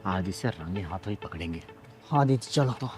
आज इसे रंगे हाथों ही पकड़ेंगे। हाँ दीदी चलो तो।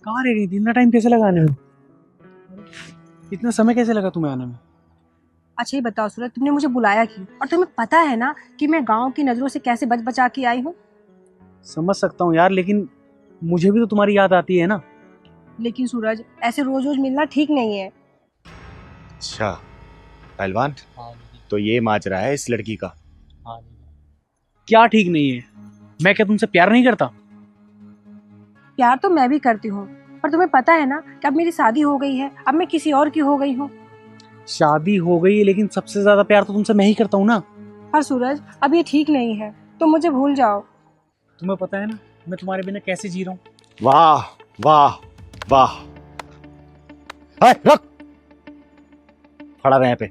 कहाँ रह गई थी? इतना टाइम कैसे लगा आने में? इतना समय कैसे लगा तुम्हें आने में? अच्छा ये बताओ सूरज, तुमने मुझे बुलाया क्यों? और तुम्हें पता है ना कि मैं गांव की नजरों से कैसे बच बचा के आई हूँ। समझ सकता हूँ यार, लेकिन मुझे भी तो तुम्हारी याद आती है ना। लेकिन सूरज, ऐसे रोज रोज मिलना ठीक नहीं है। अच्छा पहलवान, तो ये माजरा है इस लड़की का। क्या ठीक नहीं है? मैं क्या तुमसे प्यार नहीं करता? प्यार तो मैं भी करती हूँ, पर तुम्हें पता है ना कि अब मेरी शादी हो गई है, अब मैं किसी और की हो गई हूँ। शादी हो गई है, लेकिन सबसे ज्यादा प्यार तो तुमसे मैं ही करता हूँ ना। पर सूरज, अब ये ठीक नहीं है, तुम मुझे भूल जाओ। तुम्हें पता है ना मैं तुम्हारे बिना कैसे जी रहा हूँ। वाह वाह वाह। रख, खड़ा रहे यहाँ पे,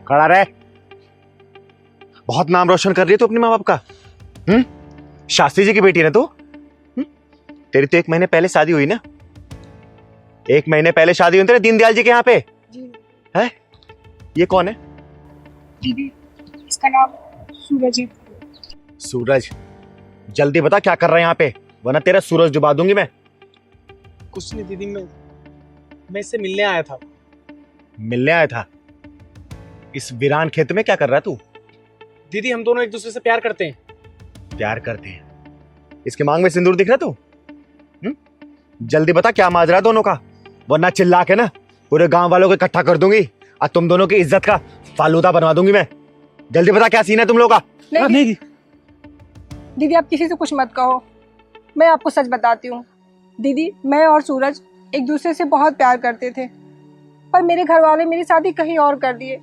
खड़ा रहे। बहुत नाम रोशन कर रही है तू अपने माँ बाप का। शास्त्री जी की बेटी है ना तू? तेरी तो 1 महीने पहले शादी हुई ना? 1 महीने पहले शादी हुई तेरे दीनदयाल जी के यहाँ पे। जी। है? ये कौन है? दीदी, इसका नाम सूरज है। सूरज? जल्दी बता क्या कर रहा है यहाँ पे, वरना तेरा सूरज डुबा दूंगी मैं। कुछ नहीं दीदी, मैं इससे मिलने आया था। मिलने आया था? इस वीरान खेत में क्या कर रहा है तू? दीदी हम दोनों एक दूसरे से प्यार करते हैं। प्यार करते हैं? इसके मांग में सिंदूर दिख रहा तू? जल्दी बता क्या माजरा है दोनों का, वरना चिल्ला के ना पूरे गांव वालों को इकट्ठा कर दूंगी और तुम दोनों की इज्जत का फालूदा बनवा दूंगी मैं। जल्दी बता क्या सीन है तुम लोगों का। नहीं दीदी, आप किसी से कुछ मत कहो, मैं आपको सच बताती हूँ। दीदी, मैं और सूरज एक दूसरे से बहुत प्यार करते थे, पर मेरे घर वाले मेरी शादी कहीं और कर दिए।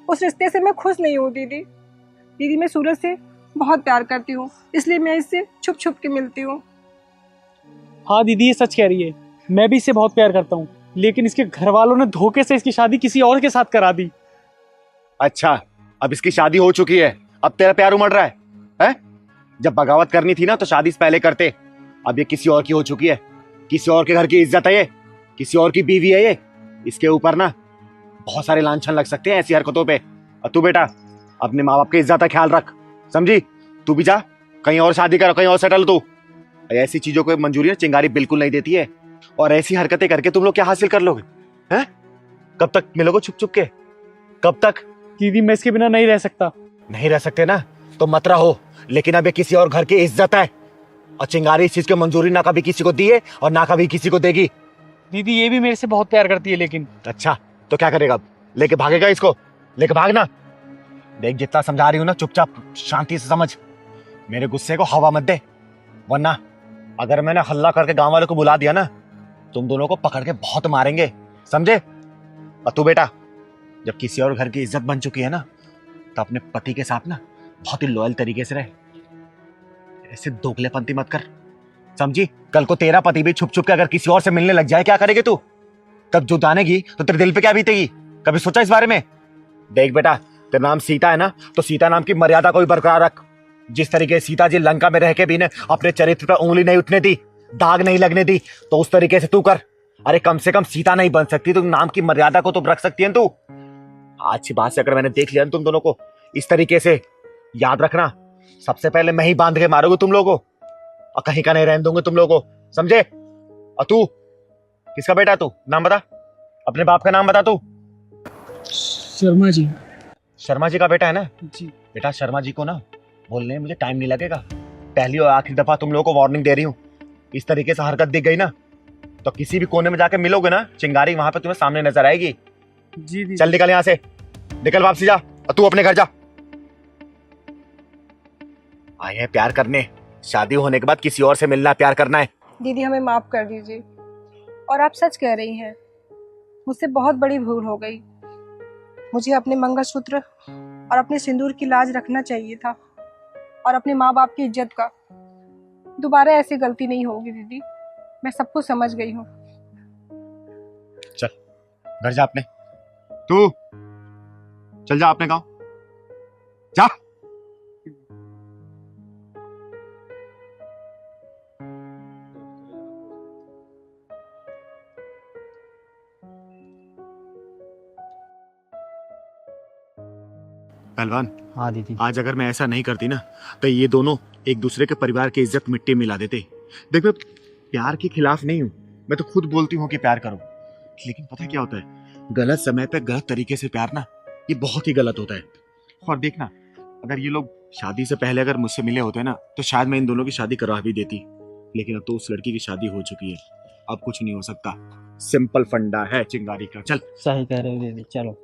उस रिश्ते से मैं खुश नहीं हूँ दीदी। दीदी, मैं सूरज से बहुत प्यार करती हूँ, इसलिए मैं इससे छुप छुप के मिलती हूँ। हाँ दीदी ये सच कह रही है, मैं भी इससे बहुत प्यार करता हूँ, लेकिन इसके घर वालों ने धोखे से इसकी शादी किसी और के साथ करा दी। अच्छा, अब इसकी शादी हो चुकी है, अब तेरा प्यार उमड़ रहा है, हैं? जब बगावत करनी थी ना तो शादी से पहले करते। अब ये किसी और की हो चुकी है, किसी और के घर की इज्जत है ये, किसी और की बीवी है ये। इसके ऊपर ना बहुत सारे लांछन लग सकते हैं ऐसी हरकतों पे। और तू बेटा अपने माँ बाप की इज्जत का ख्याल रख, समझी? तू भी जा कहीं और शादी कर, कहीं और सेटल। तू ऐसी चीजों को मंजूरी ना चिंगारी बिल्कुल नहीं देती है। और ऐसी हरकतें करके तुम लोग क्या हासिल कर लोगे? हैं? कब तक मिलोगे छुप छुप के, कब तक? दीदी मैं इसके बिना नहीं रह सकता। नहीं रह सकते ना तो मत रहो, लेकिन अब ये किसी और घर की इज्जत है और चिंगारी इस चीज की मंजूरी ना कभी किसी को दी है और ना कभी किसी को देगी। दीदी ये भी मेरे से बहुत प्यार करती है, लेकिन अच्छा तो क्या करेगा अब? लेके भागेगा इसको? लेके भागना। देख जितना समझा रही हूँ ना, चुपचाप शांति से समझ, मेरे गुस्से को हवा मत दे, वरना अगर मैंने हल्ला करके गांव वालों को बुला दिया ना, तुम दोनों को पकड़ के बहुत मारेंगे, समझे? और तू बेटा जब किसी और घर की इज्जत बन चुकी है ना, तो अपने पति के साथ ना बहुत ही लॉयल तरीके से रहे, ऐसे दोगलेपंती मत कर, समझी? कल को तेरा पति भी छुप छुप के अगर किसी और से मिलने लग जाए, क्या करेगी तू? तब जो जानेगी तो तेरे दिल पे क्या बीतेगी? कभी सोचा इस बारे में? देख बेटा, तेरा नाम सीता है ना, तो सीता नाम की मर्यादा को भी बरकरार रख। जिस तरीके से सीता जी लंका में रह के भी ने अपने चरित्र पर उंगली नहीं उठने दी, दाग नहीं लगने दी, तो उस तरीके से तू कर। अरे कम से कम सीता नहीं बन सकती तो नाम की मर्यादा को तो रख सकती है तू। आज की बात से अगर मैंने देख लिया तुम दोनों को इस तरीके से, याद रखना सबसे पहले मैं ही बांध के मारूंगा तुम लोगों को और कहीं का नहीं रहने दूंगा तुम लोगों को, समझे? और तू किसका बेटा है? तू नाम बता, अपने बाप का नाम बता। तू शर्मा जी। शर्मा जी का बेटा है ना? जी। बेटा शर्मा जी को ना बोलने में मुझे टाइम नहीं लगेगा। पहली और आखिरी दफा तुम लोगों को वार्निंग दे रही हूँ, इस तरीके से हरकत दिख गई ना तो किसी भी कोने में जाके मिलोगे ना चिंगारी, वहां पे तुम्हें सामने नजर आएगी। जी दीदी। चल निकल यहाँ से, निकल वापसी जा, और तू अपने घर जा। आए हैं प्यार करने, शादी होने के बाद किसी और से मिलना है, प्यार करना है। दीदी हमें माफ कर दीजिए। और आप सच कह रही हैं, मुझसे बहुत बड़ी भूल हो गई। मुझे अपने मंगलसूत्र और अपने सिंदूर की लाज रखना चाहिए था, और अपने माँ बाप की इज्जत का। दोबारा ऐसी गलती नहीं होगी दीदी, मैं सब कुछ समझ गई हूँ। चल घर जा अपने, तू चल जा अपने गांव जा। पहलवान, हाँ दीदी। आज अगर मैं ऐसा नहीं करती ना, तो ये दोनों एक दूसरे के परिवार की इज्जत मिट्टी में मिला देते। देख, मैं प्यार के खिलाफ नहीं हूँ, मैं तो खुद बोलती हूँ कि प्यार करो, लेकिन पता है क्या होता है, गलत समय पे गलत तरीके से प्यार ना, ये बहुत ही गलत होता है। और देखना, अगर ये लोग शादी से पहले अगर मुझसे मिले होते ना, तो शायद मैं इन दोनों की शादी करवा भी देती, लेकिन अब तो उस लड़की की शादी हो चुकी है, अब कुछ नहीं हो सकता। सिंपल फंडा है चिंगारी का। चल सही कह रहे हो दीदी, चलो।